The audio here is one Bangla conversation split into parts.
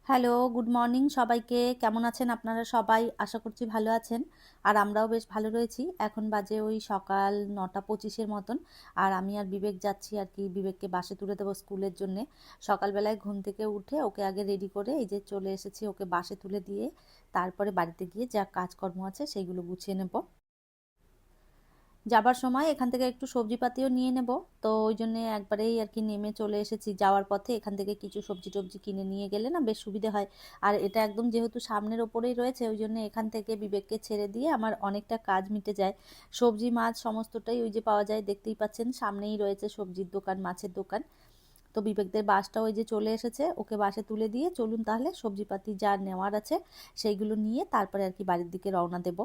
হ্যালো, গুড মর্নিং সবাইকে। কেমন আছেন আপনারা সবাই? আশা করছি ভালো আছেন। আর আমরাও বেশ ভালো রয়েছি। এখন বাজে ওই সকাল ৯:২৫ এর মতন। আর আমি আর বিবেক যাচ্ছি আরকি বিবেককে বাসে তুলে দেবো স্কুলের জন্যে। সকালবেলায় ঘুম থেকে উঠে ওকে আগে রেডি করে এই যে চলে এসেছি ওকে বাসে তুলে দিয়ে তারপরে বাড়িতে গিয়ে যা কাজকর্ম আছে সেইগুলো গুছিয়ে নেব। যাবার সময় এখান থেকে একটু সবজিপাতিও নিয়ে নেব। তো ওই জন্যে একবারেই আর কি নেমে চলে এসেছি। যাওয়ার পথে এখান থেকে কিছু সবজি-টবজি কিনে নিয়ে গেলে না বেশ সুবিধে হয়। আর এটা একদম যেহেতু সামনের ওপরেই রয়েছে ওই জন্য এখান থেকে বিবেককে ছেড়ে দিয়ে আমার অনেকটা কাজ মিটে যায়। সবজি, মাছ সমস্তটাই ওই যে পাওয়া যায়, দেখতেই পাচ্ছেন সামনেই রয়েছে সবজির দোকান, মাছের দোকান। তো বিবেকদের বাসটা ওই যে চলে এসেছে, ওকে বাসে তুলে দিয়ে চলুন তাহলে সবজিপাতি যা নেওয়ার আছে সেইগুলো নিয়ে তারপরে আর কি বাড়ির দিকে রওনা দেব।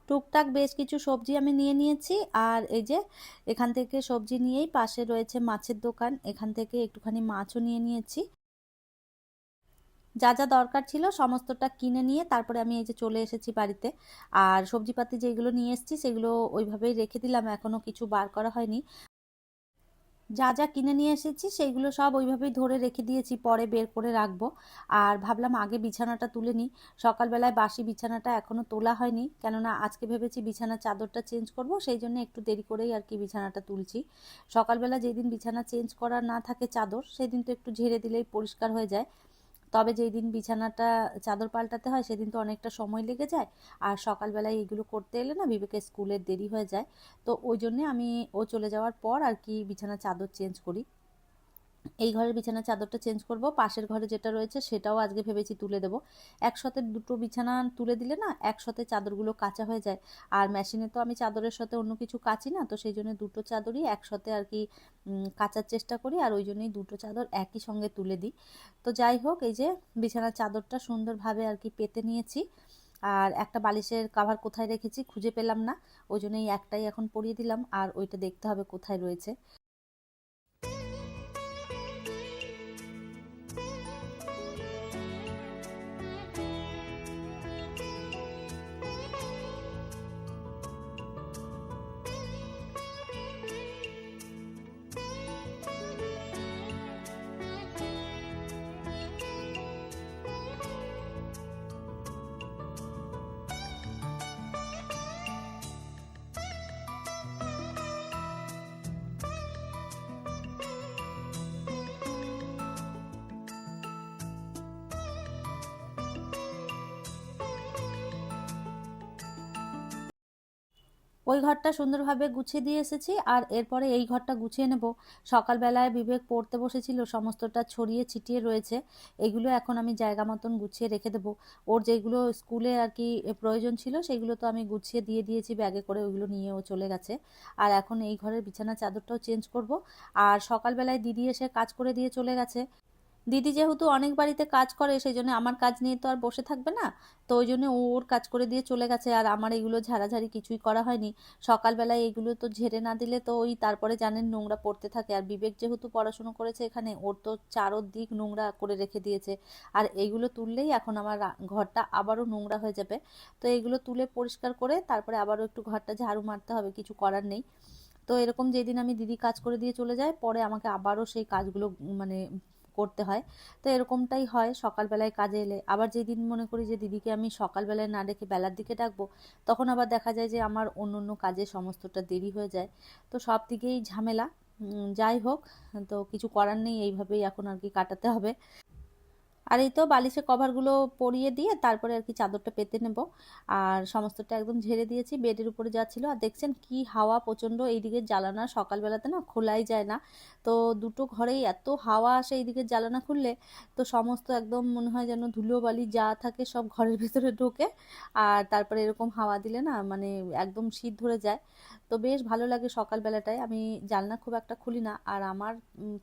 টুকটাক বেশ কিছু সবজি আমি নিয়ে নিয়েছি। আর এই যে এখান থেকে সবজি নিয়েই পাশে রয়েছে মাছের দোকান, এখান থেকে একটুখানি মাছও নিয়ে নিয়েছি। যা যা দরকার ছিল সমস্তটা কিনে নিয়ে তারপরে আমি এই যে চলে এসেছি বাড়িতে। আর সবজিপাতি যেগুলো নিয়ে এসেছি সেগুলো ওইভাবেই রেখে দিলাম, এখনো কিছু বার করা হয়নি। যা যা কিনে নিয়ে এসেছি সেইগুলো সব ওইভাবেই ধরে রেখে দিয়েছি, পরে বের করে রাখবো। আর ভাবলাম আগে বিছানাটা তুলে নিই। সকালবেলায় বাসি বিছানাটা এখনো তোলা হয়নি, কেননা আজকে ভেবেছি বিছানার চাদরটা চেঞ্জ করব, সেই জন্য একটু দেরি করেই আর কি বিছানাটা তুলছি। সকালবেলা যেদিন বিছানা চেঞ্জ করা না থাকে চাদর, সেদিন তো একটু ঝেড়ে দিলেই পরিষ্কার হয়ে যায়। তবে যেই দিন বিছানাটা চাদর পাল্টাতে হয় সেদিন তো অনেকটা সময় লেগে যায়। আর সকালবেলায় এগুলো করতে এলে না বিবেকের স্কুলের দেরি হয়ে যায়। তো ওই জন্যে আমি ও চলে যাওয়ার পর আর কি বিছানার চাদর চেঞ্জ করি। এই ঘরের বিছানার চাদরটা চেঞ্জ করব, পাশের ঘরে যেটা রয়েছে সেটাও আজকে ভেবেছি তুলে দেবো। একসাথে দুটো বিছানা তুলে দিলে না একসাথে চাদরগুলো কাচা হয়ে যায়। আর মেশিনে তো আমি চাদরের সাথে অন্য কিছু কাচি না, তো সেই জন্য দুটো চাদরই একসাথে আর কি কাচার চেষ্টা করি। আর ওই জন্যই দুটো চাদর একই সঙ্গে তুলে দিই। তো যাই হোক, এই যে বিছানার চাদরটা সুন্দরভাবে আর কি পেতে নিয়েছি। আর একটা বালিশের কাভার কোথায় রেখেছি খুঁজে পেলাম না, ওই জন্য এই একটাই এখন পরিয়ে দিলাম। আর ওইটা দেখতে হবে কোথায় রয়েছে। ওই ঘরটা সুন্দরভাবে গুছিয়ে দিয়ে এসেছি। আর এরপরে এই ঘরটা গুছিয়ে নেব। সকালবেলায় বিবেক পড়তে বসেছিল, সমস্তটা ছড়িয়ে ছিটিয়ে রয়েছে। এগুলো এখন আমি জায়গা মতন গুছিয়ে রেখে দেবো। ওর যেগুলো স্কুলে আর কি প্রয়োজন ছিল সেগুলো তো আমি গুছিয়ে দিয়ে দিয়েছি ব্যাগে করে, ওইগুলো নিয়ে ও চলে গেছে। আর এখন এই ঘরের বিছানার চাদরটাও চেঞ্জ করব। আর সকালবেলায় দিদি এসে কাজ করে দিয়ে চলে গেছে। দিদি যেহেতু অনেক বাড়িতে কাজ করে সেই জন্য আমার কাজ নিয়ে তো আর বসে থাকবে না। তো ওই জন্য ও ওর কাজ করে দিয়ে চলে গেছে, আর আমার এগুলো ঝাড়াঝাড়ি কিছুই করা হয়নি। সকালবেলায় এগুলো তো ঝেড়ে না দিলে তো ওই তারপরে জানেন নোংরা পড়তে থাকে। আর বিবেক যেহেতু পড়াশুনো করেছে এখানে, ওর তো চারদিক নোংরা করে রেখে দিয়েছে। আর এইগুলো তুললেই এখন আমার ঘরটা আবারও নোংরা হয়ে যাবে। তো এইগুলো তুলে পরিষ্কার করে তারপরে আবারও একটু ঘরটা ঝাড়ু মারতে হবে, কিছু করার নেই। তো এরকম যেদিন আমি দিদি কাজ করে দিয়ে চলে যায় পরে আমাকে আবারও সেই কাজগুলো মানে করতে হয়। তো এরকমটাই হয় সকালবেলায় কাজে এলে। আবার যেদিন মনে করি যে দিদিকে আমি সকালবেলায় না ডেকে বেলার দিকে ডাকবো, তখন আবার দেখা যায় যে আমার অন্য অন্য কাজে সমস্তটা দেরি হয়ে যায়। তো সব দিকেই ঝামেলা। যাই হোক, তো কিছু করার নেই, এইভাবেই এখন আর কি কাটাতে হবে। আর এই তো বালিশের কভারগুলো পরিয়ে দিয়ে তারপরে আর কি চাদরটা পেতে নেব। আর সমস্তটা একদম ঝেড়ে দিয়েছি, বেডের উপরে যা ছিল। আর দেখছেন কি হাওয়া প্রচণ্ড, এইদিকে জানালা সকালবেলাতে না খোলাই যায় না। তো দুটো ঘরেই এত হাওয়া আসে এইদিকে জানালা খুললে, তো সমস্ত একদম মনে হয় যেন ধুলোবালি যা থাকে সব ঘরের ভেতরে ঢোকে। আর তারপরে এরকম হাওয়া দিলে না মানে একদম শীত ধরে যায়। তো বেশ ভালো লাগে সকালবেলাটায়। আমি জানলা খুব একটা খুলি না। আর আমার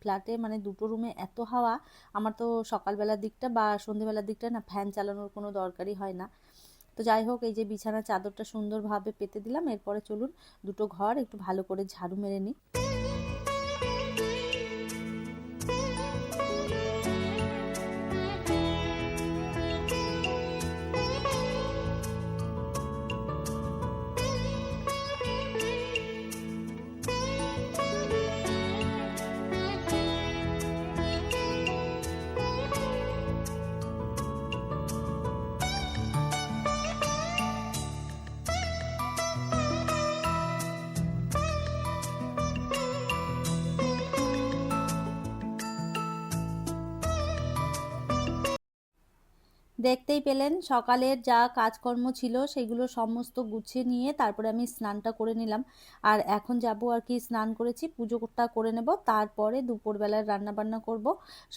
ফ্ল্যাটে মানে দুটো রুমে এত হাওয়া, আমার তো সকালবেলার দিকটা বা সন্ধ্যেবেলার দিকটা না ফ্যান চালানোর কোনো দরকারই হয় না। তো যাই হোক, এই যে বিছানার চাদরটা সুন্দরভাবে পেতে দিলাম, এরপরে চলুন দুটো ঘর একটু ভালো করে ঝাড়ু মেরে নিই। দেখতেই পেলেন সকালের যা কাজকর্ম ছিল সেগুলো সমস্ত গুছিয়ে নিয়ে তারপরে আমি স্নানটা করে নিলাম। আর এখন যাব আর কি, স্নান করেছি, পুজোটা করে নেব, তারপরে দুপুরবেলার রান্না বান্না করব।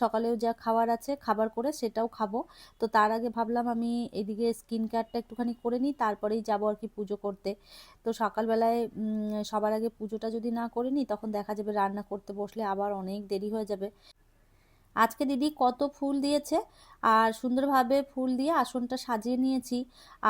সকালেও যা খাবার আছে খাবার করে সেটাও খাবো। তো তার আগে ভাবলাম আমি এদিকে স্কিন কেয়ারটা একটুখানি করে নিই, তারপরেই যাব আর কি পুজো করতে। তো সকালবেলায় সবার আগে পুজোটা যদি না করে নিই তখন দেখা যাবে রান্না করতে বসলে আবার অনেক দেরি হয়ে যাবে। আজকে দিদি কত ফুল দিয়েছে, আর সুন্দরভাবে ফুল দিয়ে আসনটা সাজিয়ে নিয়েছি।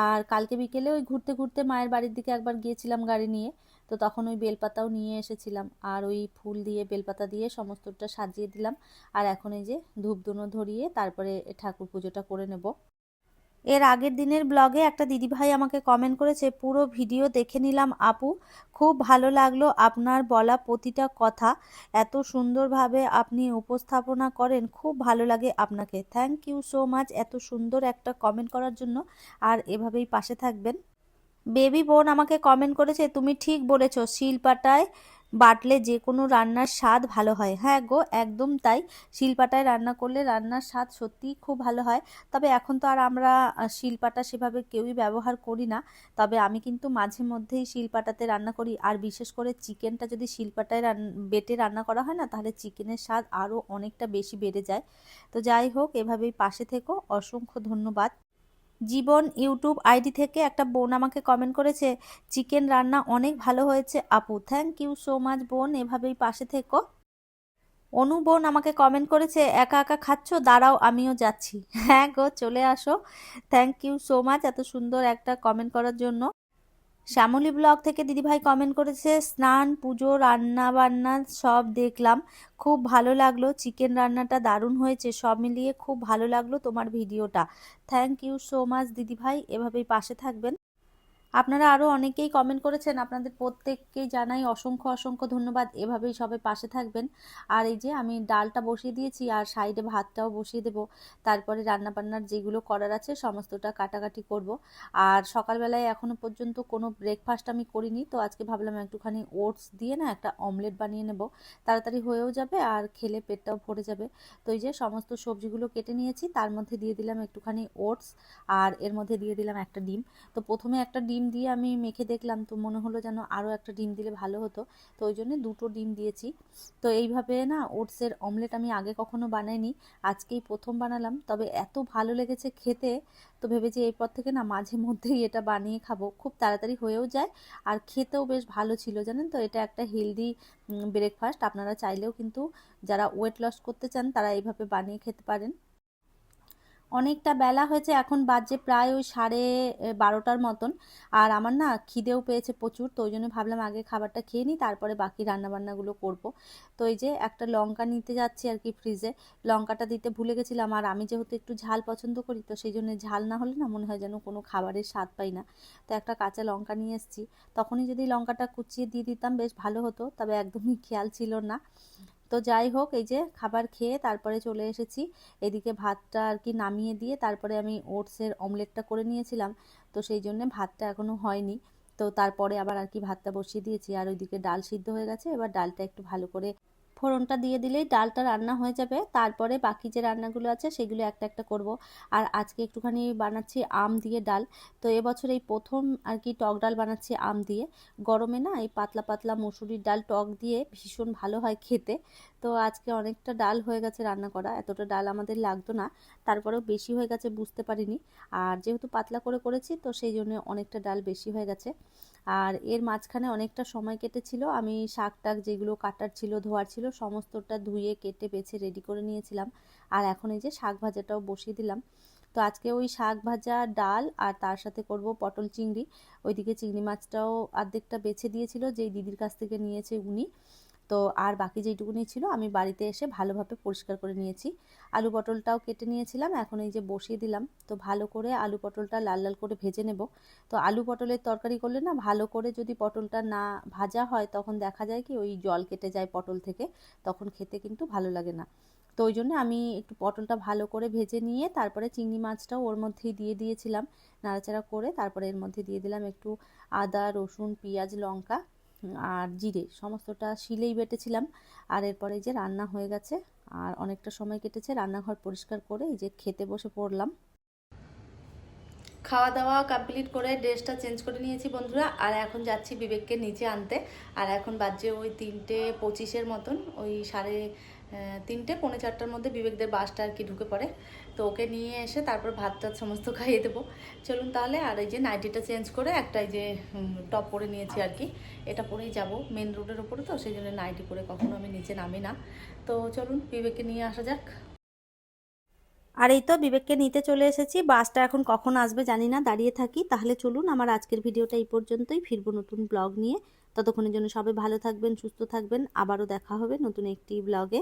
আর কালকে বিকেলে ওই ঘুরতে ঘুরতে মায়ের বাড়ির দিকে একবার গিয়েছিলাম গাড়ি নিয়ে, তো তখন ওই বেলপাতাও নিয়ে এসেছিলাম, আর ওই ফুল দিয়ে বেলপাতা দিয়ে সমস্তটা সাজিয়ে দিলাম। আর এখন এই যে ধূপধুনো ধরিয়ে তারপরে ঠাকুর পুজোটা করে নেব। এর আগের দিনের ব্লগে একটা দিদিভাই আমাকে কমেন্ট করেছে, পুরো ভিডিও দেখে নিলাম আপু, খুব ভালো লাগলো আপনার বলা প্রতিটা কথা, এত সুন্দরভাবে আপনি উপস্থাপনা করেন, খুব ভালো লাগে আপনাকে। থ্যাংক ইউ সো মাচ এত সুন্দর একটা কমেন্ট করার জন্য, আর এভাবেই পাশে থাকবেন। বেবি বোন আমাকে কমেন্ট করেছে, তুমি ঠিক বলেছো, শিলপাটায় বাটলে যে কোনো রান্নার স্বাদ ভালো হয়। হ্যাঁ গো, একদম তাই। শিলপাটায় রান্না করলে রান্নার স্বাদ সত্যিই খুব ভালো হয়। তবে এখন তো আর আমরা শিলপাটা সেভাবে কেউই ব্যবহার করি না। তবে আমি কিন্তু মাঝে মধ্যেই শিলপাটাতে রান্না করি, আর বিশেষ করে চিকেনটা যদি শিলপাটায় বেটে রান্না করা হয় না, তাহলে চিকেনের স্বাদ আরও অনেকটা বেশি বেড়ে যায়। তো যাই হোক, এভাবেই পাশে থেকো, অসংখ্য ধন্যবাদ। জীবন ইউটিউব আইডি থেকে একটা বোন আমাকে কমেন্ট করেছে, চিকেন রান্না অনেক ভালো হয়েছে আপু। থ্যাংক ইউ সো মাচ বোন, এভাবেই পাশে থেকো। অনু বোন আমাকে কমেন্ট করেছে, একা একা খাচ্ছ, দাঁড়াও আমিও যাচ্ছি। হ্যাঁ গো, চলে আসো। থ্যাংক ইউ সো মাচ এত সুন্দর একটা কমেন্ট করার জন্য। শ্যামলী ব্লগ থেকে দিদিভাই কমেন্ট করেছে, স্নান পুজো রান্না বান্না সব দেখলাম, খুব ভালো লাগলো, চিকেন রান্নাটা দারুণ হয়েছে, সব মিলিয়ে খুব ভালো লাগলো তোমার ভিডিওটা। থ্যাংক ইউ সো মাচ দিদিভাই, এভাবেই পাশে থাকবেন। আপনারা আরও অনেকেই কমেন্ট করেছেন, আপনাদের প্রত্যেককেই জানাই অসংখ্য অসংখ্য ধন্যবাদ, এভাবেই সবাই পাশে থাকবেন। আর এই যে আমি ডালটা বসিয়ে দিয়েছি, আর সাইডে ভাতটাও বসিয়ে দেবো, তারপরে রান্নাবান্নার যেগুলো করার আছে সমস্তটা কাটাকাটি করব। আর সকালবেলায় এখনও পর্যন্ত কোনো ব্রেকফাস্ট আমি করিনি, তো আজকে ভাবলাম একটুখানি ওটস দিয়ে না একটা অমলেট বানিয়ে নেব, তাড়াতাড়ি হয়েও যাবে আর খেলে পেটটাও ভরে যাবে। তো এই যে সমস্ত সবজিগুলো কেটে নিয়েছি, তার মধ্যে দিয়ে দিলাম একটুখানি ওটস, আর এর মধ্যে দিয়ে দিলাম একটা ডিম। তো প্রথমে একটা ডিম দিয়ে আমি মেখে দেখলাম, তো মনে হলো যেন আরও একটা ডিম দিলে ভালো হতো, তো ওই জন্য দুটো ডিম দিয়েছি। তো এইভাবে না ওটসের অমলেট আমি আগে কখনো বানাইনি, আজকেই প্রথম বানালাম, তবে এত ভালো লেগেছে খেতে, তো ভেবেছি এরপর থেকে না মাঝে মধ্যেই এটা বানিয়ে খাবো, খুব তাড়াতাড়ি হয়েও যায়, আর খেতেও বেশ ভালো ছিল জানেন তো। এটা একটা হেলদি ব্রেকফাস্ট, আপনারা চাইলেও কিন্তু যারা ওয়েট লস করতে চান তারা এইভাবে বানিয়ে খেতে পারেন। অনেকটা বেলা হয়েছে, এখন বাজে প্রায় ওই 12:30 মতন, আর আমার না খিদেও পেয়েছে প্রচুর, তো ওই জন্য ভাবলাম আগে খাবারটা খেয়ে নিই, তারপরে বাকি রান্নাবান্নাগুলো করব। তো এই যে একটা লঙ্কা নিতে যাচ্ছি আর কি ফ্রিজে, লঙ্কাটা দিতে ভুলে গেছিলাম, আর আমি যেহেতু একটু ঝাল পছন্দ করি, তো সেই জন্য ঝাল না হলে না মনে হয় যেন কোনো খাবারের স্বাদ পাই না। তো একটা কাঁচা লঙ্কা নিয়ে এসেছি, তখনই যদি লঙ্কাটা কুচিয়ে দিয়ে দিতাম বেশ ভালো হতো, তবে একদমই খেয়াল ছিল না। তো যাই হোক, এই যে খাবার খেয়ে তারপরে চলে এসেছি, এদিকে ভাতটা আর কি নামিয়ে দিয়ে তারপরে আমি ওটসের অমলেটটা করে নিয়েছিলাম, তো সেই জন্য ভাতটা এখনো হয়নি। তো তারপরে আবার আর কি ভাতটা বসিয়ে দিয়েছি, আর ওইদিকে ডাল সিদ্ধ হয়ে গেছে, এবার ডালটা একটু ভালো করে ফোড়নটা দিয়ে দিলেই ডালটা রান্না হয়ে যাবে, তারপরে বাকি যে রান্নাগুলো আছে সেগুলো একটা একটা করব। আর আজকে একটুখানি বানাচ্ছি আম দিয়ে ডাল, তো এবছর এই প্রথম আর কি টক ডাল বানাচ্ছি আম দিয়ে। গরমে না এই পাতলা পাতলা মসুরির ডাল টক দিয়ে ভীষণ ভালো হয় খেতে। তো আজকে অনেকটা ডাল হয়ে গেছে রান্না করা, এতটা ডাল আমাদের লাগতো না, তারপরেও বেশি হয়ে গেছে বুঝতে পারিনি, আর যেহেতু পাতলা করে করেছি তো সেই জন্য অনেকটা ডাল বেশি হয়ে গেছে। আর এর মাঝখানে অনেকটা সময় কেটেছিল, আমি শাক টাক যেগুলো কাটার ছিল ধোয়ার ছিল সমস্তটা ধুয়ে কেটে বেছে রেডি করে নিয়েছিলাম। আর এখন এই যে শাক ভাজাটাও বসিয়ে দিলাম। তো আজকে ওই শাক ভাজা ডাল আর তার সাথে করব পটল চিংড়ি। ওইদিকে চিংড়ি মাছটাও অর্ধেকটা বেছে দিয়েছিল, যেই দিদির কাছ থেকে নিয়েছে উনি। তো আর বাকি যেইটুকুনি ছিল আমি বাড়িতে এসে ভালোভাবে পরিষ্কার করে নিয়েছি। আলু পটলটাও কেটে নিয়েছিলাম, এখন এই যে বসিয়ে দিলাম, তো ভালো করে আলু পটলটা লাল লাল করে ভেজে নেব। তো আলু পটলের তরকারি করলে না ভালো করে যদি পটলটা না ভাজা হয় তখন দেখা যায় কি ওই জল কেটে যায় পটল থেকে, তখন খেতে কিন্তু ভালো লাগে না। তো ওই জন্য আমি একটু পটলটা ভালো করে ভেজে নিয়ে তারপরে চিংড়ি মাছটাও ওর মধ্যেই দিয়ে দিয়েছিলাম, নাড়াচাড়া করে তারপরে এর মধ্যে দিয়ে দিলাম একটু আদা রসুন পেঁয়াজ লঙ্কা আর জিরে, সমস্তটা শিলেই বেটেছিলাম। আর এরপরে এই যে রান্না হয়ে গেছে, আর অনেকটা সময় কেটেছে, রান্নাঘর পরিষ্কার করে এই যে খেতে বসে পড়লাম। খাওয়া দাওয়া কমপ্লিট করে ড্রেসটা চেঞ্জ করে নিয়েছি বন্ধুরা, আর এখন যাচ্ছি বিবেককে নিচে আনতে। আর এখন বাজে ওই 3:25 মতন, ওই 3:30 পৌনে 4টার মধ্যে বিবেকদের বাসটা আর কি ঢুকে পড়ে। তো ওকে নিয়ে এসে তারপর ভাত টাত সমস্ত খাইয়ে দেবো। চলুন তাহলে। আর এই যে নাইটিটা চেঞ্জ করে একটা এই যে টপ পরে নিয়েছি আর কি, এটা পরেই যাব। মেন রোডের ওপরে তো সেই জন্য নাইটি পরে কখনো আমি নিচে নামি না। তো চলুন বিবেককে নিয়ে আসা যাক। আর এই তো বিবেককে নিতে চলে এসেছি। বাসটা এখন কখন আসবে জানি না, দাঁড়িয়ে থাকি। তাহলে চলুন, আমার আজকের ভিডিওটা এই পর্যন্তই। ফিরবো নতুন ব্লগ নিয়ে। ততক্ষণের জন্য সবাই ভালো থাকবেন, সুস্থ থাকবেন। আবারও দেখা হবে নতুন একটি ব্লগে।